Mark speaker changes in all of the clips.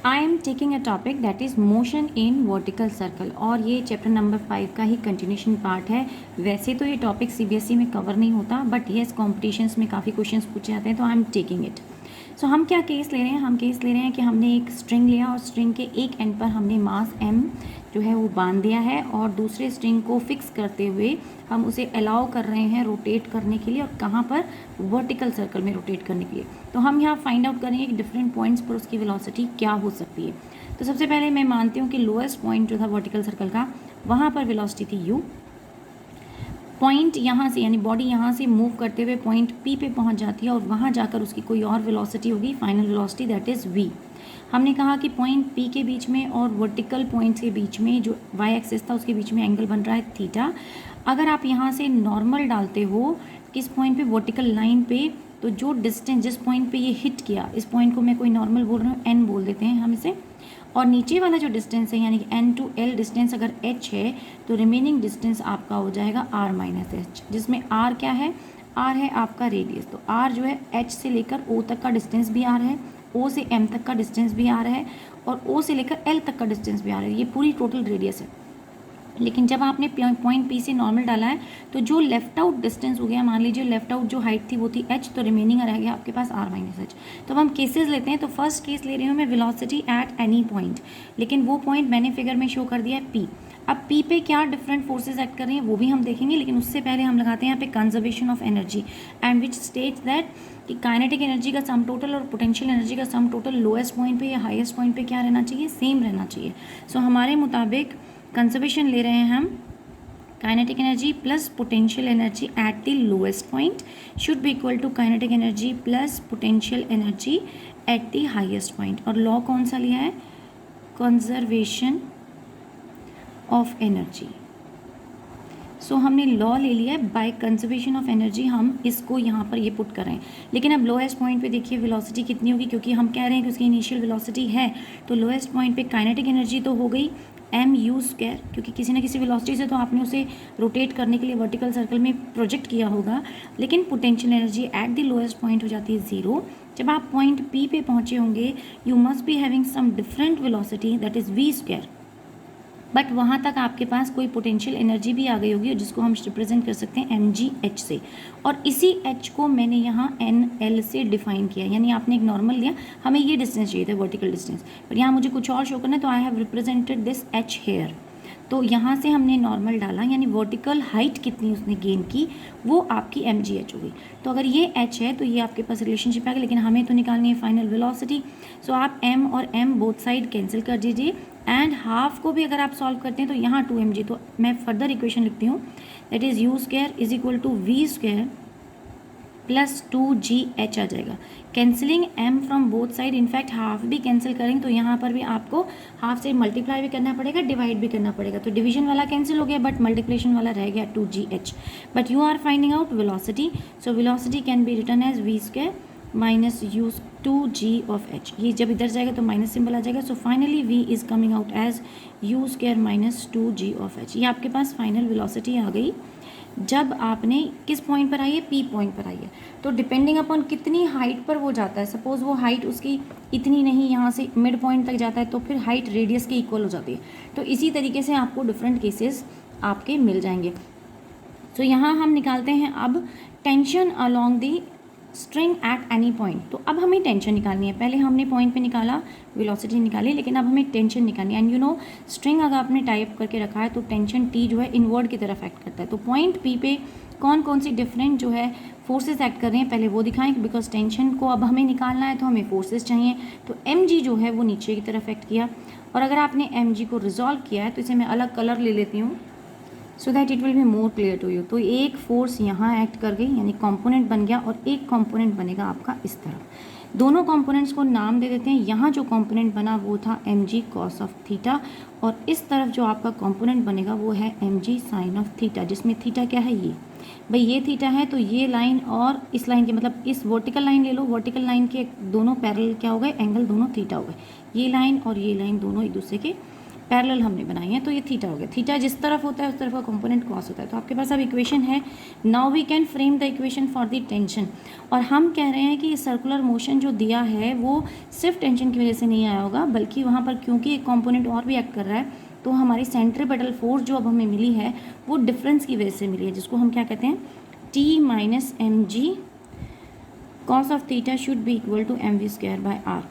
Speaker 1: I am taking a topic that is motion in vertical circle, और ये chapter number 5 का ही continuation part है। वैसे तो ये टॉपिक सीबीएसई में कवर नहीं होता, बट येस कॉम्पिटिशन्स में काफ़ी क्वेश्चंस पूछे जाते हैं, तो आई एम टेकिंग इट। सो हम क्या केस ले रहे हैं, हम केस ले रहे हैं कि हमने एक स्ट्रिंग लिया और स्ट्रिंग के एक एंड पर हमने मास m जो है वो बांध दिया है, और दूसरे स्ट्रिंग को फिक्स करते हुए हम उसे अलाउ कर रहे हैं रोटेट करने के लिए, और कहाँ पर, वर्टिकल सर्कल में रोटेट करने के लिए। तो हम यहाँ फाइंड आउट करेंगे कि डिफरेंट पॉइंट्स पर उसकी वेलोसिटी क्या हो सकती है। तो सबसे पहले मैं मानती हूँ कि लोएस्ट पॉइंट जो था वर्टिकल सर्कल का, वहाँ पर वेलोसिटी थी u। पॉइंट यहाँ से यानी बॉडी यहाँ से मूव करते हुए पॉइंट P पे पहुँच जाती है, और वहाँ जाकर उसकी कोई और वेलोसिटी होगी, final velocity, that is v। हमने कहा कि पॉइंट P के बीच में और वर्टिकल पॉइंट्स के बीच में जो y एक्सिस था उसके बीच में एंगल बन रहा है थीटा। अगर आप यहाँ से नॉर्मल डालते हो किस पॉइंट पे, वर्टिकल लाइन पे, तो जो डिस्टेंस जिस पॉइंट पे ये हिट किया, इस पॉइंट को मैं कोई नॉर्मल बोल रही हूँ, n बोल देते हैं हम इसे, और नीचे वाला जो डिस्टेंस है यानी कि n to l डिस्टेंस अगर h है, तो रिमेनिंग डिस्टेंस आपका हो जाएगा r माइनस एच, जिसमें r क्या है, r है आपका रेडियस। तो r जो है h से लेकर o तक का डिस्टेंस भी r है, o से m तक का डिस्टेंस भी r है, और o से लेकर l तक का डिस्टेंस भी r है। ये पूरी टोटल रेडियस है। लेकिन जब आपने पॉइंट P से नॉर्मल डाला है, तो जो लेफ्ट आउट डिस्टेंस हो गया, मान लीजिए लेफ्ट आउट जो हाइट थी वो थी h, तो रिमेनिंग रह गया आपके पास r माइनस एच। तो अब हम केसेस लेते हैं। तो फर्स्ट केस ले रही हूँ मैं वेलोसिटी एट एनी पॉइंट, लेकिन वो पॉइंट मैंने फिगर में शो कर दिया है P। अब P पे क्या डिफरेंट फोर्सेज एक्ट कर रही हैं वो भी हम देखेंगे, लेकिन उससे पहले हम लगाते हैं यहाँ पे conservation of energy, and which states that कि काइनेटिक एनर्जी का सम टोटल और पोटेंशियल एनर्जी का सम टोटल लोएस्ट पॉइंट पे या हाईएस्ट पॉइंट पे क्या रहना चाहिए, सेम रहना चाहिए। सो हमारे मुताबिक कंजर्वेशन ले रहे हैं हम, kinetic energy plus potential energy at the lowest point should be equal to kinetic energy plus potential energy at the highest point. और लॉ कौन सा लिया है, कंजर्वेशन ऑफ एनर्जी। सो हमने लॉ ले लिया है बाय कंजर्वेशन ऑफ एनर्जी, हम इसको यहाँ पर ये पुट कर रहे हैं। लेकिन अब लोएस्ट पॉइंट पे देखिए वेलोसिटी कितनी होगी, क्योंकि हम कह रहे हैं कि उसकी इनिशियल वेलोसिटी है, तो लोएस्ट पॉइंट पे काइनेटिक एनर्जी तो हो गई mu स्क्वायर, क्योंकि किसी ना किसी वेलोसिटी से तो आपने उसे रोटेट करने के लिए वर्टिकल सर्कल में प्रोजेक्ट किया होगा। लेकिन potential energy at the lowest point हो जाती है 0। जब आप पॉइंट P पे पहुँचे होंगे, you must be having some different velocity that is v square, but वहाँ तक आपके पास कोई पोटेंशियल एनर्जी भी आ गई होगी, जिसको हम रिप्रेजेंट कर सकते हैं mgh से, और इसी h को मैंने यहाँ nl से डिफाइन किया। यानी आपने एक नॉर्मल लिया, हमें ये डिस्टेंस चाहिए था वर्टिकल डिस्टेंस, पर यहाँ मुझे कुछ और शो करना है, तो I have represented this h here. तो यहाँ से हमने नॉर्मल डाला, यानी वर्टिकल हाइट कितनी उसने गेन की, वो आपकी mgh हो गई। तो अगर ये h है तो ये आपके पास रिलेशनशिप आ गया, लेकिन हमें तो निकालनी है फाइनल वेलोसिटी। सो आप m और m बोथ साइड कैंसिल कर दीजिए, एंड हाफ को भी अगर आप सॉल्व करते हैं तो यहाँ 2mg, तो मैं फर्दर इक्वेशन लिखती हूँ, that is u square is equal to v square plus 2gh आ जाएगा। Cancelling m from both side, in fact half भी कैंसिल करेंगे तो यहाँ पर भी आपको हाफ से मल्टीप्लाई भी करना पड़ेगा, डिवाइड भी करना पड़ेगा। तो डिवीजन वाला कैंसिल हो गया, बट मल्टीप्लिकेशन वाला रह गया 2gh। But you are finding out velocity, so velocity can be written as v square minus u 2g of h। ये जब इधर जाएगा तो माइनस सिंबल आ जाएगा। So finally v is coming out as u square minus 2g of h। ये आपके पास final velocity आ गई जब आपने किस पॉइंट पर आई है, P पॉइंट पर आई है। तो डिपेंडिंग अपॉन कितनी हाइट पर वो जाता है, सपोज वो हाइट उसकी इतनी नहीं, यहाँ से मिड पॉइंट तक जाता है, तो फिर हाइट रेडियस के इक्वल हो जाती है। तो इसी तरीके से आपको डिफरेंट केसेस आपके मिल जाएंगे। तो यहाँ हम निकालते हैं अब tension along the string at any point. तो अब हमें टेंशन निकालनी है। पहले हमने पॉइंट पे निकाला, वेलोसिटी निकाली, लेकिन अब हमें टेंशन निकालनी है। एंड यू नो स्ट्रिंग अगर आपने टाइप करके रखा है तो टेंशन T जो है इनवर्ड की तरफ एक्ट करता है। तो पॉइंट P पे कौन कौन सी डिफरेंट जो है फोर्सेस एक्ट कर रहे हैं पहले वो दिखाएं, बिकॉज टेंशन को अब हमें निकालना है तो हमें फोर्सेस चाहिए। तो mg जो है वो नीचे की तरफ एक्ट किया, और अगर आपने mg को रिजॉल्व किया है तो इसे मैं अलग कलर ले लेती हूँ so that it will be more clear to you. तो एक फोर्स यहाँ एक्ट कर गई, यानी कंपोनेंट बन गया, और एक कंपोनेंट बनेगा आपका इस तरफ। दोनों कंपोनेंट्स को नाम दे देते हैं। यहाँ जो कंपोनेंट बना वो था mg cos ऑफ थीटा, और इस तरफ जो आपका कंपोनेंट बनेगा वो है mg sin ऑफ थीटा, जिसमें थीटा क्या है, ये भाई ये थीटा है। तो ये लाइन और इस लाइन के, मतलब इस वर्टिकल लाइन ले लो, वर्टिकल लाइन के दोनों पैरेलल क्या हो गए, एंगल दोनों थीटा हो गए। ये लाइन और ये लाइन दोनों एक दूसरे के पैरेलल हमने बनाई है, तो ये थीटा हो गया। थीटा जिस तरफ होता है उस तरफ का कंपोनेंट कॉस होता है। तो आपके पास अब इक्वेशन है। Now we can frame the equation for the tension. और हम कह रहे हैं कि ये सर्कुलर मोशन जो दिया है वो सिर्फ टेंशन की वजह से नहीं आया होगा, बल्कि वहाँ पर क्योंकि एक कंपोनेंट और भी एक्ट कर रहा है, तो हमारी सेंट्रीपेटल फोर्स जो अब हमें मिली है वो डिफरेंस की वजह से मिली है, जिसको हम क्या कहते हैं, T minus M G cos of theta should be equal to mv square by r,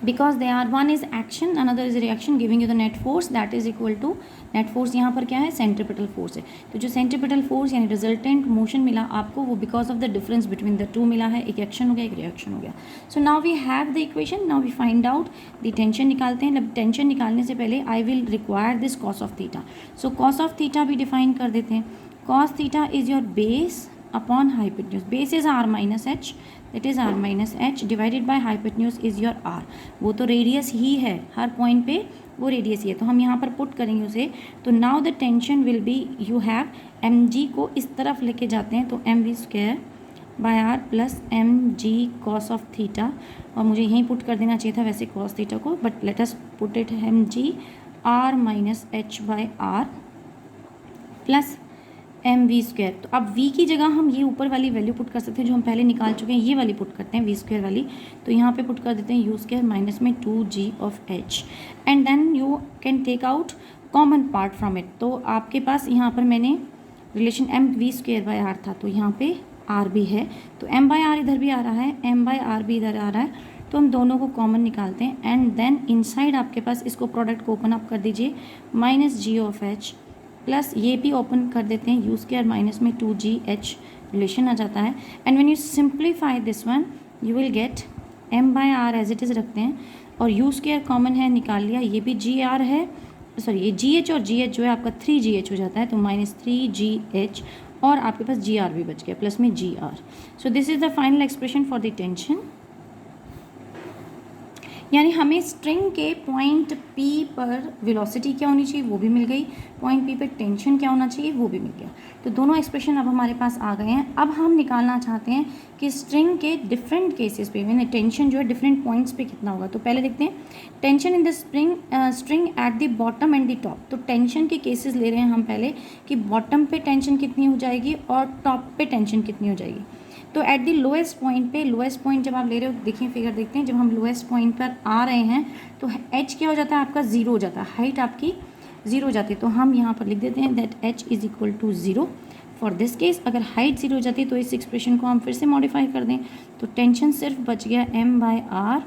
Speaker 1: because they are, one is action, another is reaction, giving you the net force that is equal to, net force यहाँ पर क्या है, centripetal force है। तो जो centripetal force यानी resultant motion मिला आपको वो because of the difference between the two मिला है। एक एक्शन हो गया, एक रिएक्शन हो गया। So now we have the equation, now we find out the tension निकालते हैं। टेंशन निकालने से पहले I will require this cos of theta. So cos of theta भी डिफाइन कर देते हैं। Cos theta is your base upon hypotenuse. Base is r minus H, that is r minus H divided by hypotenuse is your r। वो तो radius ही है, हर point पे वो radius ही है, तो हम यहाँ पर पुट करेंगे उसे। तो now the tension will be, you have M G को इस तरफ लेके जाते हैं तो M V square by R plus M G cos of theta, और मुझे यहीं पुट कर देना चाहिए था वैसे कॉस थीटा को, but let us put it M G are minus H by R plus M V square. तो अब v की जगह हम ये ऊपर वाली वैल्यू पुट कर सकते हैं जो हम पहले निकाल चुके हैं, ये वाली पुट करते हैं वी स्क्वायर वाली। तो यहाँ पे पुट कर देते हैं यू स्क्वायर माइनस में 2g of h, and then you can take out common part from it. तो आपके पास यहाँ पर मैंने relation M V square by R था, तो यहाँ पे r भी है, तो m बाय आर इधर भी आ रहा है, m बाय आर भी इधर आ रहा है, तो हम दोनों को कॉमन निकालते हैं। एंड देन इनसाइड आपके पास इसको प्रोडक्ट को ओपन अप कर दीजिए, minus G of H plus ये भी ओपन कर देते हैं, यू स्क्वायर माइनस में 2gh रिलेशन आ जाता है। And when you simplify this one you will get m by R as it is रखते हैं, और यू स्क्वायर कॉमन है निकाल लिया, ये भी जी आर है, सॉरी ये जी एच और जी एच जो है आपका 3gh हो जाता है, तो माइनस 3gh, और आपके पास जी आर भी बच गया प्लस में G are. So this is the final expression for the tension. यानी हमें स्ट्रिंग के पॉइंट P पर वेलोसिटी क्या होनी चाहिए वो भी मिल गई, पॉइंट P पर टेंशन क्या होना चाहिए वो भी मिल गया। तो दोनों एक्सप्रेशन अब हमारे पास आ गए हैं। अब हम निकालना चाहते हैं कि स्ट्रिंग के डिफरेंट केसेस पे यानी टेंशन जो है डिफरेंट पॉइंट्स पे कितना होगा। तो पहले देखते हैं tension in the string at the bottom and the top. तो टेंशन के केसेस ले रहे हैं हम पहले कि बॉटम पे टेंशन कितनी हो जाएगी और टॉप पे टेंशन कितनी हो जाएगी। तो एट द लोएस्ट पॉइंट पे, लोएस्ट पॉइंट जब आप ले रहे हो, देखिए फिगर देखते हैं, जब हम लोएस्ट पॉइंट पर आ रहे हैं तो h क्या हो जाता है आपका, ज़ीरो हो जाता है, हाइट आपकी ज़ीरो हो जाती है। तो हम यहाँ पर लिख देते हैं that h is equal to zero for this case. अगर हाइट ज़ीरो हो जाती है तो इस एक्सप्रेशन को हम फिर से मॉडिफाई कर दें, तो टेंशन सिर्फ बच गया m by r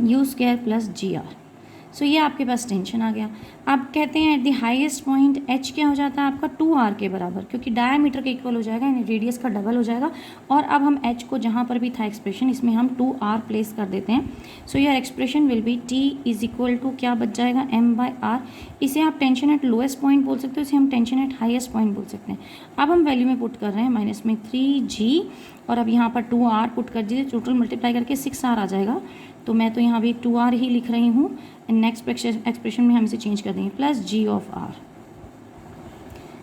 Speaker 1: u square plus g are. So ये आपके पास टेंशन आ गया। अब कहते हैं at the highest point h क्या हो जाता है आपका 2r के बराबर, क्योंकि डायमीटर के इक्वल हो जाएगा यानी रेडियस का डबल हो जाएगा। और अब हम h को जहाँ पर भी था एक्सप्रेशन इसमें हम 2r प्लेस कर देते हैं। So your expression will be t is equal to क्या बच जाएगा m बाय आर। इसे आप टेंशन एट लोएस्ट पॉइंट बोल सकते हो, इसे हम टेंशन एट हाईएस्ट पॉइंट बोल सकते हैं। अब हम वैल्यू में पुट कर रहे हैं माइनस में 3g, और अब यहाँ पर 2r पुट कर दीजिए, टोटल मल्टीप्लाई करके 6r आ जाएगा। तो मैं तो यहाँ भी 2r ही लिख रही हूँ, नेक्स्ट एक्सप्रेशन में हम इसे चेंज कर देंगे plus g of r।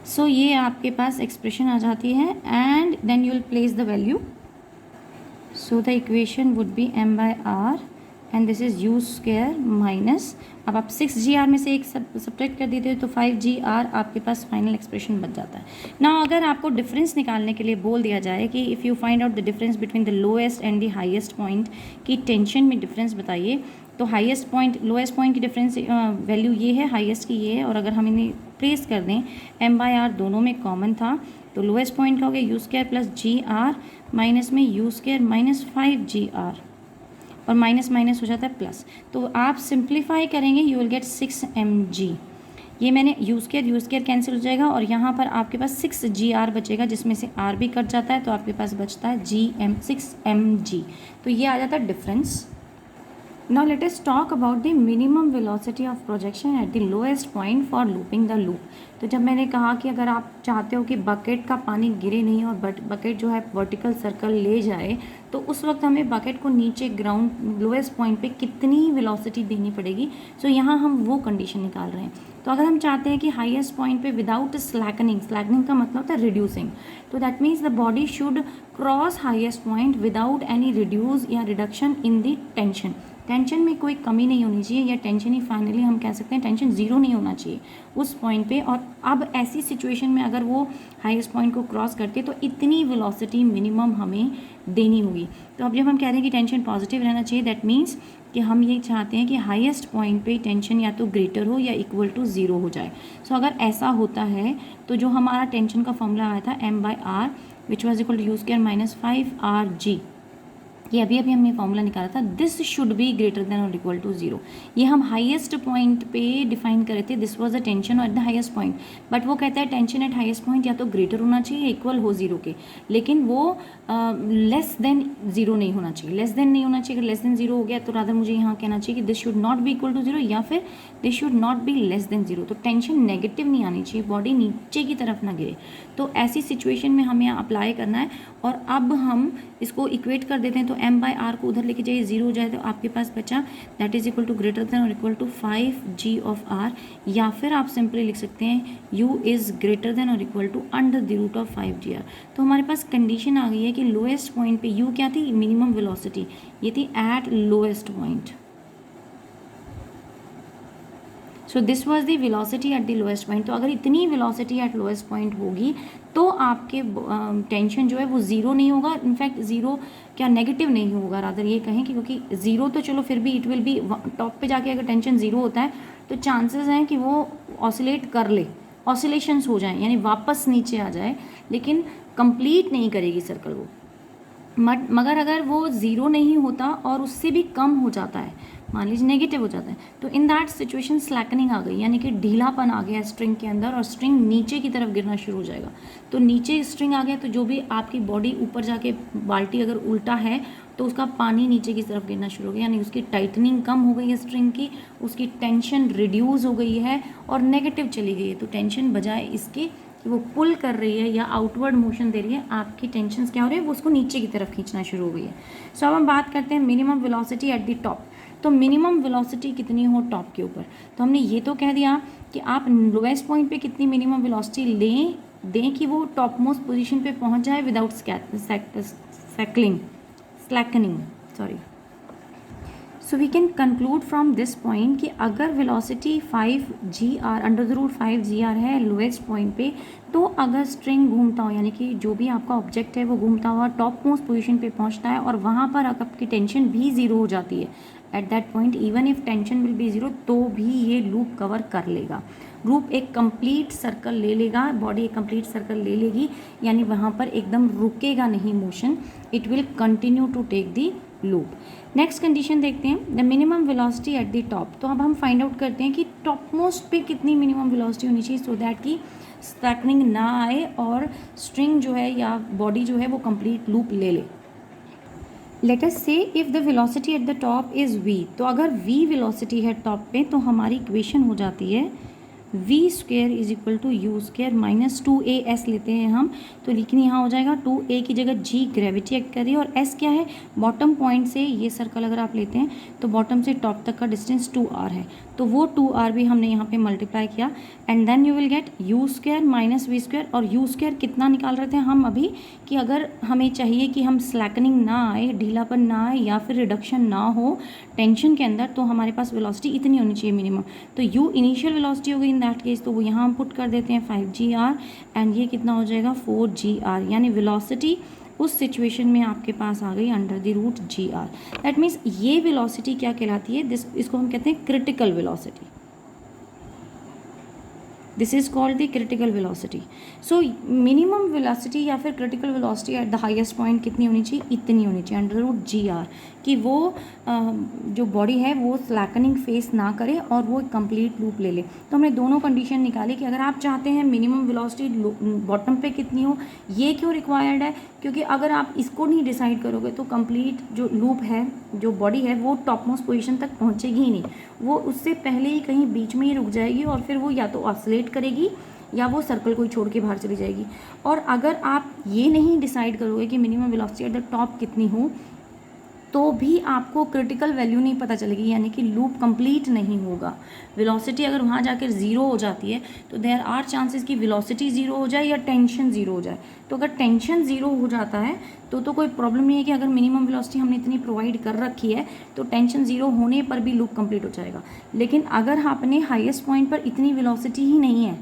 Speaker 1: So ये आपके पास एक्सप्रेशन आ जाती है, and then you will place the value. So the equation would be m by r and this is u square minus, अब आप 6gr में से एक सब्ट्रैक्ट कर देते हो तो 5gr आपके पास फाइनल एक्सप्रेशन बच जाता है ना। अगर आपको डिफरेंस निकालने के लिए बोल दिया जाए कि if you find out the difference between the lowest and the highest point की टेंशन में डिफरेंस बताइए, तो हाईएस्ट पॉइंट लोएस्ट पॉइंट की डिफरेंस वैल्यू ये है, हाईएस्ट की ये है, और अगर हम इन्हें प्लेस कर दें m बाय आर दोनों में कॉमन था, तो लोएस्ट पॉइंट का हो गया u square plus g are minus में यू स्क्वायर माइनस 5gr, और माइनस माइनस हो जाता है प्लस। तो आप सिंप्लीफाई करेंगे यू विल गेट 6mg। ये मैंने यू स्क्वायर कैंसिल हो जाएगा, और यहाँ पर आपके पास 6gr बचेगा जिसमें से r भी कट जाता है, तो आपके पास बचता है 6mg। तो ये आ जाता है difference. Now let us talk about the minimum velocity of projection at the lowest point for looping the loop। तो जब मैंने कहा कि अगर आप चाहते हो कि बकेट का पानी गिरे नहीं और बकेट जो है वर्टिकल सर्कल ले जाए, तो उस वक्त हमें बकेट को नीचे ग्राउंड लोएस्ट पॉइंट पे कितनी वेलोसिटी देनी पड़ेगी। सो यहाँ हम वो कंडीशन निकाल रहे हैं। तो अगर हम चाहते हैं कि हाईएस्ट पॉइंट पे विदाउट स्लैकनिंग, स्लैकनिंग का मतलब होता है रिड्यूसिंग, तो that means the body should cross highest point without any reduce या reduction in the tension. Tension में कोई कमी नहीं होनी चाहिए, या टेंशन ही फाइनली हम कह सकते हैं टेंशन ज़ीरो नहीं होना चाहिए उस पॉइंट पे। और अब ऐसी सिचुएशन में अगर वो हाईएस्ट पॉइंट को क्रॉस करते तो इतनी वेलोसिटी मिनिमम हमें देनी होगी। तो अब जब हम कह रहे हैं कि टेंशन पॉजिटिव रहना चाहिए, दैट मीन्स कि हम ये चाहते हैं कि हाईएस्ट पॉइंट पे टेंशन या तो ग्रेटर हो या इक्वल टू ज़ीरो हो जाए। सो अगर ऐसा होता है तो जो हमारा टेंशन का फॉर्मूला आया था m/r which was equal to u square minus 5rg, ये अभी हमने फॉर्मूला निकाला था, this should be greater than और इक्वल टू जीरो। ये हम हाईएस्ट पॉइंट पे डिफाइन करे थे, this was the tension at the highest point, but वो कहता है टेंशन एट हाईएस्ट पॉइंट या तो ग्रेटर होना चाहिए इक्वल हो जीरो के, लेकिन वो लेस देन जीरो नहीं होना चाहिए। लेस देन नहीं होना चाहिए, अगर लेस देन जीरो हो गया तो रादर मुझे यहाँ कहना चाहिए कि this should not be equal to zero या फिर this should not be less than zero. तो टेंशन नेगेटिव नहीं आनी चाहिए, बॉडी नीचे की तरफ ना गिरे। तो ऐसी सिचुएशन में हमें अप्लाई करना है। और अब हम इसको इक्वेट कर देते हैं, तो m/r को उधर लेके जाइए, जीरो हो जाए तो आपके पास बचा that is equal to greater than और equal to 5g of r, या फिर आप सिंपली लिख सकते हैं u इज़ ग्रेटर देन और equal to under the root of 5gr। तो हमारे पास कंडीशन आ गई है कि लोएस्ट पॉइंट पे u क्या थी, मिनिमम वेलोसिटी, ये थी eight lowest point. So this was the velocity at the lowest point. तो अगर इतनी वेलोसिटी एट लोएस्ट पॉइंट होगी तो आपके टेंशन जो है वो ज़ीरो नहीं होगा, इनफैक्ट ज़ीरो क्या नेगेटिव नहीं होगा, रादर ये कहें कि क्योंकि ज़ीरो तो चलो फिर भी इट विल बी टॉप पे जाके अगर टेंशन ज़ीरो होता है तो चांसेस हैं कि वो ऑसिलेट कर ले, ऑसिलेशंस हो जाएं यानी वापस नीचे आ जाए, लेकिन कंप्लीट नहीं करेगी सर्कल वो। मगर अगर वो ज़ीरो नहीं होता और उससे भी कम हो जाता है, मान लीजिए नेगेटिव हो जाता है, तो इन दैट सिचुएशन स्लैकनिंग आ गई, यानी कि ढीलापन आ गया स्ट्रिंग के अंदर और स्ट्रिंग नीचे की तरफ गिरना शुरू हो जाएगा। तो नीचे स्ट्रिंग आ गया तो जो भी आपकी बॉडी ऊपर जाके बाल्टी अगर उल्टा है तो उसका पानी नीचे की तरफ गिरना शुरू हो गया, यानी उसकी टाइटनिंग कम हो गई है स्ट्रिंग की, उसकी टेंशन रिड्यूस हो गई है और नेगेटिव चली गई है। तो टेंशन बजाय इसके कि वो पुल कर रही है या आउटवर्ड मोशन दे रही है, आपकी टेंशन क्या हो रही है, वो उसको नीचे की तरफ खींचना शुरू हो गई है। सो अब हम बात करते हैं minimum velocity at the top. तो मिनिमम वेलोसिटी कितनी हो टॉप के ऊपर, तो हमने ये तो कह दिया कि आप लोएस्ट पॉइंट पे कितनी मिनिमम वेलोसिटी दें कि वो टॉप मोस्ट पोजीशन पे पहुंच जाए without slackening. So we can conclude from this point कि अगर velocity 5gr under the root 5gr है लोएस्ट पॉइंट पे, तो अगर स्ट्रिंग घूमता हो यानी कि जो भी आपका ऑब्जेक्ट है वो घूमता हुआ टॉप मोस्ट पोजीशन पे पहुंचता है और वहाँ पर आपकी टेंशन भी ज़ीरो हो जाती है, at that point even if tension will be zero तो भी ये लूप कवर कर लेगा। लूप एक कंप्लीट सर्कल ले लेगा, बॉडी एक कंप्लीट सर्कल ले लेगी, यानी वहाँ पर एकदम रुकेगा नहीं motion, it will continue to take the loop. Next condition देखते हैं, the minimum velocity at the top. तो अब हम फाइंड आउट करते हैं कि टॉप मोस्ट पे कितनी मिनिमम वेलोसिटी होनी चाहिए, सो दैट कि स्टैकनिंग ना आए और स्ट्रिंग जो है या बॉडी जो है वो कंप्लीट लूप ले ले। लेट अस से if the velocity at the top is v, तो अगर v वेलोसिटी है टॉप पे तो हमारी इक्वेशन हो जाती है v square is equal to u square minus 2as लेते हैं हम, तो लेकिन यहाँ हो जाएगा 2a की जगह g ग्रेविटी एक्ट कर रही है और s क्या है, बॉटम पॉइंट से ये सर्कल अगर आप लेते हैं तो बॉटम से टॉप तक का डिस्टेंस 2r है, तो वो 2r भी हमने यहाँ पे मल्टीप्लाई किया and then you will get u square minus v square. और u स्क्वायर कितना निकाल रहे थे हम अभी कि अगर हमें चाहिए कि हम स्लैकनिंग ना आए, ढीलापन ना आए या फिर रिडक्शन ना हो टेंशन के अंदर, तो हमारे पास वेलोसिटी इतनी होनी चाहिए मिनिमम। तो u इनिशियल वेलोसिटी हो गई इन दैट केस, तो वो यहाँ हम पुट कर देते हैं 5gr एंड ये कितना हो जाएगा 4gr, यानी वेलोसिटी उस सिचुएशन में आपके पास आ गई under the root gr। That means ये वेलोसिटी क्या कहलाती है, इसको हम कहते हैं critical velocity. This is called the critical velocity. So minimum velocity या फिर critical velocity at the highest point कितनी होनी चाहिए, इतनी होनी चाहिए अंडर रूट gr, कि वो जो बॉडी है वो स्लैकनिंग फेस ना करे और वो कंप्लीट लूप ले ले। तो हमने दोनों कंडीशन निकाली कि अगर आप चाहते हैं मिनिमम वेलोसिटी बॉटम पे कितनी हो, ये क्यों रिक्वायर्ड है, क्योंकि अगर आप इसको नहीं डिसाइड करोगे तो कंप्लीट जो लूप है, जो बॉडी है वो टॉप मोस्ट पोजीशन तक पहुंचेगी ही नहीं, वो उससे पहले ही कहीं बीच में ही रुक जाएगी और फिर वो या तो ऑसिलेट करेगी या वो सर्कल को ही छोड़ के बाहर चली जाएगी। और अगर आप ये नहीं डिसाइड करोगे कि minimum velocity at the top कितनी हो, तो भी आपको क्रिटिकल वैल्यू नहीं पता चलेगी, यानी कि लूप कंप्लीट नहीं होगा। वेलोसिटी अगर वहाँ जाकर ज़ीरो हो जाती है तो देयर आर चांसेस कि वेलोसिटी ज़ीरो हो जाए या टेंशन ज़ीरो हो जाए। तो अगर टेंशन ज़ीरो हो जाता है तो कोई प्रॉब्लम नहीं है कि अगर मिनिमम वेलोसिटी हमने इतनी प्रोवाइड कर रखी है तो टेंशन ज़ीरो होने पर भी लूप कंप्लीट हो जाएगा। लेकिन अगर आपने हाईएस्ट पॉइंट पर इतनी वेलोसिटी ही नहीं है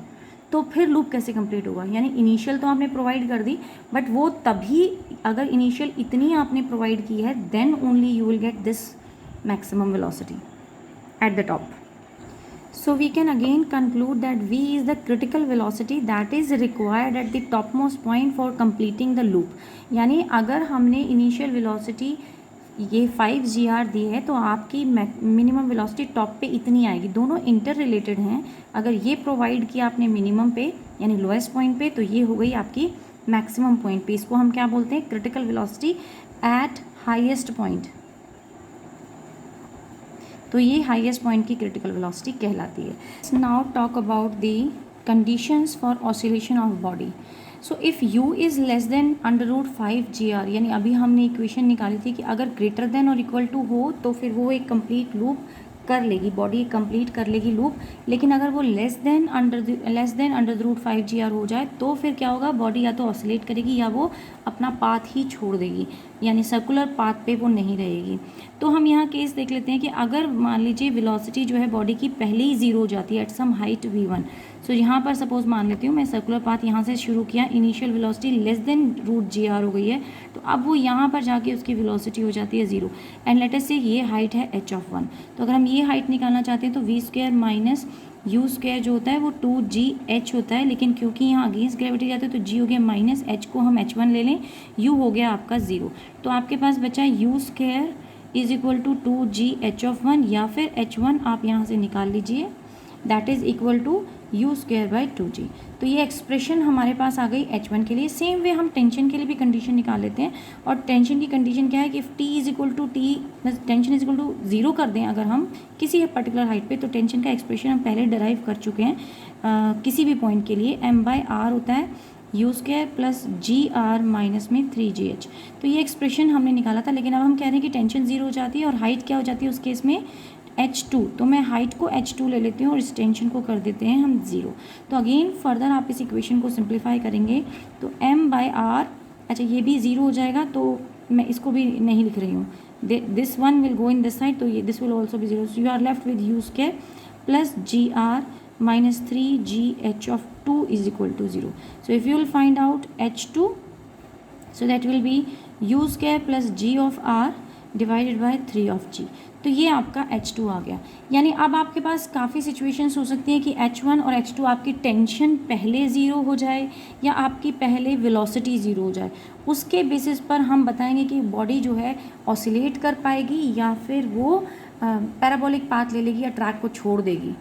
Speaker 1: तो फिर लूप कैसे कंप्लीट होगा? यानी इनिशियल तो आपने प्रोवाइड कर दी, बट वो तभी अगर इनिशियल इतनी आपने प्रोवाइड की है then only you will get this maximum velocity at the top. So we can again conclude that v is the critical velocity that is required at the topmost point for completing the loop. यानी अगर हमने initial velocity ये 5 दी है तो आपकी minimum velocity top पे इतनी आएगी। दोनों इंटर रिलेटेड हैं। अगर ये प्रोवाइड किया आपने मिनिमम पे यानी लोएस्ट पॉइंट पे तो ये हो गई आपकी मैक्सिमम पॉइंट पे। इसको हम क्या बोलते हैं? Critical velocity eight highest point. तो ये हाईएस्ट पॉइंट की क्रिटिकल वेलोसिटी कहलाती है। Now talk about the conditions for oscillation of body. So if u is less than √5 यानी अभी हमने इक्वेशन निकाली थी कि अगर ग्रेटर देन और इक्वल टू हो तो फिर वो एक कंप्लीट लूप कर लेगी, बॉडी कंप्लीट कर लेगी लूप। लेकिन अगर वो लेस देन √5 हो जाए तो फिर क्या होगा? बॉडी या तो ऑसिलेट करेगी या वो अपना पाथ ही छोड़ देगी, यानी सर्कुलर पाथ पे वो नहीं रहेगी। तो हम यहाँ केस देख लेते हैं कि अगर मान लीजिए वेलोसिटी जो है बॉडी की पहले ही ज़ीरो हो जाती है एट सम हाइट v1। सो यहाँ पर सपोज मान लेती हूँ मैं सर्कुलर पाथ यहाँ से शुरू किया, initial velocity less than √gr हो गई है, तो अब वो यहाँ पर जाके उसकी वेलोसिटी हो जाती है 0 एंड लेट अस से ये हाइट है h(1). तो अगर हम ये हाइट निकालना चाहते हैं तो v² माइनस u² जो होता है वो 2gh होता है, लेकिन क्योंकि यहाँ अगेंस्ट ग्रेविटी जाते हैं तो g हो गया माइनस, h को हम h1 ले लें, u हो गया आपका 0। तो आपके पास बचा u² is equal to 2gh(1) या फिर h1 आप यहाँ से निकाल लीजिए, that is equal to u²/2g। तो ये एक्सप्रेशन हमारे पास आ गई h1 के लिए। सेम वे हम टेंशन के लिए भी कंडीशन निकाल लेते हैं, और टेंशन की कंडीशन क्या है कि t is equal to tension is equal to 0 कर दें अगर हम किसी पर्टिकुलर हाइट पे, तो टेंशन का एक्सप्रेशन हम पहले डराइव कर चुके हैं किसी भी पॉइंट के लिए, m/r होता है u² प्लस gr माइनस में 3gh। तो ये एक्सप्रेशन हमने निकाला था, लेकिन अब हम कह रहे हैं कि टेंशन 0 हो जाती है और हाइट क्या हो जाती है उस केस में h2। तो मैं हाइट को h2 ले लेती हूँ और इस टेंशन को कर देते हैं हम 0। तो अगेन फर्दर आप इस इक्वेशन को सिंप्लीफाई करेंगे तो m/r, अच्छा ये भी 0 हो जाएगा तो मैं इसको भी नहीं लिख रही हूँ, this one will go in this side, तो ये this will also be 0। So you are left with u² plus gr minus 3gh(2) is equal to 0. So if you will find out h2, so that will be u² plus g of r divided by 3 of g। तो ये आपका h2 आ गया। यानी अब आपके पास काफ़ी situations हो सकती हैं कि h1 और h2 आपकी टेंशन पहले ज़ीरो हो जाए या आपकी पहले वेलोसिटी ज़ीरो हो जाए। उसके बेसिस पर हम बताएंगे कि बॉडी जो है ऑसिलेट कर पाएगी या फिर वो पैराबोलिक पाथ ले लेगी या ट्रैक को छोड़ देगी।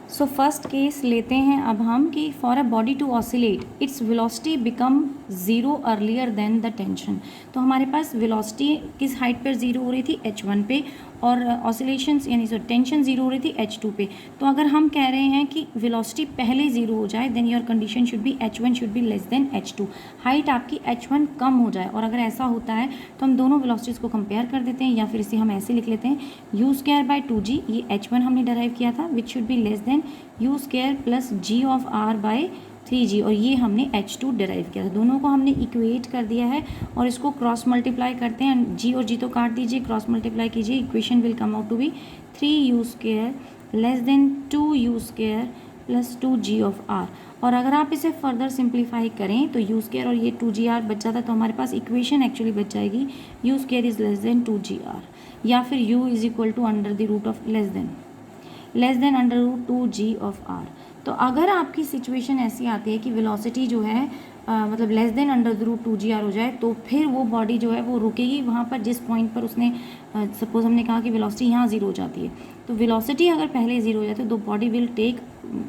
Speaker 1: सो फर्स्ट केस लेते हैं अब हम कि for a body to oscillate its velocity become 0 earlier than the tension. तो हमारे पास वेलोसिटी किस हाइट पर 0 हो रही थी? h1 पे, और ऑसिलेशंस यानी टेंशन 0 हो रही थी h2 पे। तो अगर हम कह रहे हैं कि वेलोसिटी पहले 0 हो जाए then your condition should be h1 should be less than h2, height आपकी h1 कम हो जाए। और अगर ऐसा होता है तो हम दोनों वेलोसिटीज़ को कंपेयर कर देते हैं, या फिर इसे हम ऐसे लिख लेते हैं u²/2g, ये h1 हमने डराइव किया था which should be less then u² plus g of r/3g, और ये हमने h2 डिराइव किया था। दोनों को हमने इक्वेट कर दिया है और इसको क्रॉस मल्टीप्लाई करते हैं, g और g तो काट दीजिए, क्रॉस मल्टीप्लाई कीजिए, equation will come out to be 3u² less than 2u² plus 2g of r। और अगर आप इसे फर्दर सिंप्लीफाई करें तो u² और ये 2gr बच जाता, तो हमारे पास इक्वेशन एक्चुअली बच जाएगी u² is less than 2gr, या फिर u is equal to under the root of less than under root 2g of r। तो अगर आपकी सिचुएशन ऐसी आती है कि वेलोसिटी जो है मतलब less than under the root 2gr हो जाए, तो फिर वो बॉडी जो है वो रुकेगी वहाँ पर जिस पॉइंट पर उसने सपोज हमने कहा कि वेलोसिटी यहाँ 0 हो जाती है। तो वेलोसिटी अगर पहले 0 हो जाती है तो body will take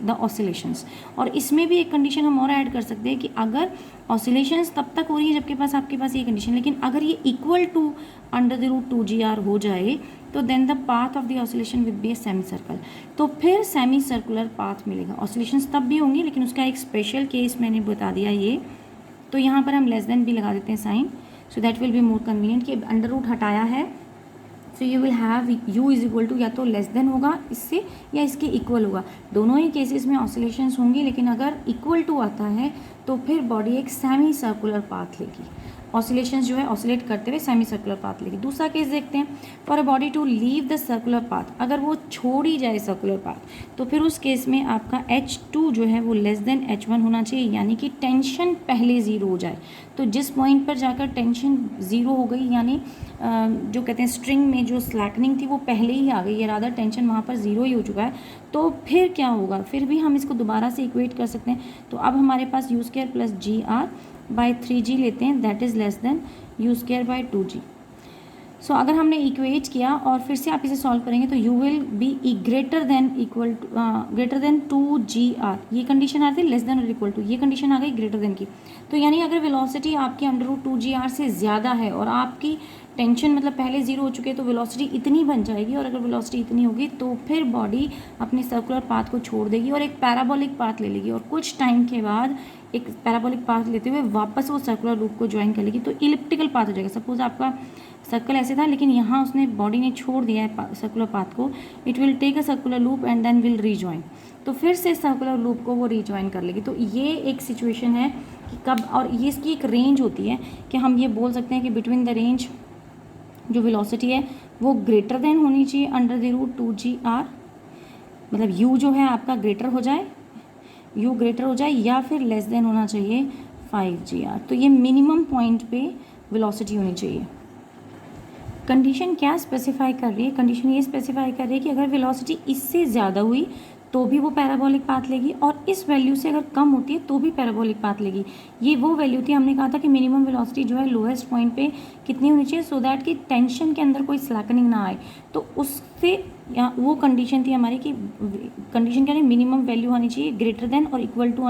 Speaker 1: the oscillations. और इसमें भी एक कंडीशन हम और ऐड कर सकते हैं कि अगर ऑसिलेशंस तब तक हो रही है जबकि पास आपके पास ये कंडीशन, लेकिन अगर ये equal to under the root 2gr हो जाए तो then the path of the oscillation will be a semi circle. तो फिर सेमी सर्कुलर पाथ मिलेगा। ऑसिलेशंस तब भी होंगी लेकिन उसका एक स्पेशल केस मैंने बता दिया ये। तो यहाँ पर हम लेस देन भी लगा देते हैं sign, so that will be more convenient कि अंडर रूट हटाया है so you will have u is equal to या तो लेस देन होगा इससे या इसके इक्वल होगा, दोनों ही केसेस में ऑसिलेशंस होंगी, लेकिन अगर इक्वल टू आता है तो फिर बॉडी एक सेमी सर्कुलर पाथ लेगी, ऑसिलेशंस जो है ऑसिलेट करते हुए सेमी सर्कुलर पाथ लेगी। दूसरा केस देखते हैं, for a body to leave the circular path, अगर वो छोड़ ही जाए सर्कुलर पाथ तो फिर उस केस में आपका H2 जो है वो लेस देन H1 होना चाहिए, यानी कि टेंशन पहले ज़ीरो हो जाए। तो जिस पॉइंट पर जाकर टेंशन ज़ीरो हो गई, यानी जो कहते हैं स्ट्रिंग में जो स्लैकनिंग थी वो पहले ही आ गई है, रादर टेंशन वहाँ पर ज़ीरो ही हो चुका है, तो फिर क्या होगा, फिर भी हम इसको दोबारा से इक्वेट कर सकते हैं। तो अब हमारे पास u square plus GR by 3G लेते हैं, that is less than u square by 2G। सो अगर हमने इक्वेट किया और फिर से आप इसे सॉल्व करेंगे तो u will be greater than equal to greater than 2GR, ये कंडीशन आती है, लेस देन और इक्वल टू, ये कंडीशन आ गई ग्रेटर देन की। तो यानी अगर वेलोसिटी आपकी √2GR से ज़्यादा है और आपकी टेंशन मतलब पहले ज़ीरो हो चुके हैं तो वेलोसिटी इतनी बन जाएगी, और अगर वेलोसिटी इतनी होगी तो फिर बॉडी अपने सर्कुलर पाथ को छोड़ देगी और एक पैराबोलिक पाथ ले लेगी, और कुछ टाइम के बाद एक पैराबोलिक पाथ लेते हुए वापस वो सर्कुलर लूप को ज्वाइन कर लेगी, तो इलिप्टिकल पाथ हो जाएगा। सपोज आपका सर्कल ऐसे था, लेकिन यहाँ उसने बॉडी ने छोड़ दिया है सर्कुलर पाथ को, it will take a circular loop and then will rejoin, तो फिर से सर्कुलर लूप को वो रीजॉइन कर लेगी। तो ये एक सिचुएशन है कि कब, और ये इसकी एक रेंज होती है कि हम ये बोल सकते हैं कि बिटवीन द रेंज जो वेलोसिटी है वो ग्रेटर देन होनी चाहिए √2GR, मतलब u जो है आपका ग्रेटर हो जाए, u ग्रेटर हो जाए, या फिर लेस देन होना चाहिए 5GR। तो ये मिनिमम पॉइंट पे वेलोसिटी होनी चाहिए। कंडीशन क्या स्पेसिफाई कर रही है, कंडीशन ये स्पेसिफाई कर रही है कि अगर वेलोसिटी इससे ज़्यादा हुई तो भी वो पैराबोलिक पाथ लेगी, और इस वैल्यू से अगर कम होती है तो भी पैराबोलिक पाथ लेगी। ये वो वैल्यू थी, हमने कहा था कि मिनिमम वेलोसिटी जो है लोएस्ट पॉइंट पे कितनी होनी चाहिए, सो दैट कि टेंशन के अंदर कोई स्लैकनिंग ना आए। तो उससे वो कंडीशन थी हमारी कि कंडीशन क्या है, मिनिमम वैल्यू आनी चाहिए ग्रेटर देन और इक्वल टू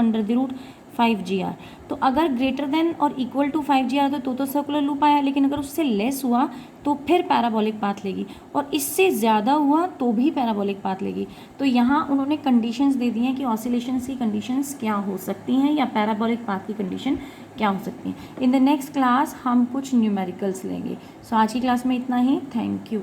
Speaker 1: √5GR। तो अगर ग्रेटर देन और इक्वल टू 5GR तो सर्कुलर लूप आया, लेकिन अगर उससे लेस हुआ तो फिर पैराबोलिक पाथ लेगी, और इससे ज़्यादा हुआ तो भी पैराबोलिक पाथ लेगी। तो यहाँ उन्होंने कंडीशंस दे दी हैं कि ऑसिलेशंस की कंडीशंस क्या हो सकती हैं या पैराबोलिक पाथ की कंडीशन क्या हो सकती हैं। इन द नेक्स्ट क्लास हम कुछ न्यूमेरिकल्स लेंगे। सो आज की क्लास में इतना ही, थैंक यू।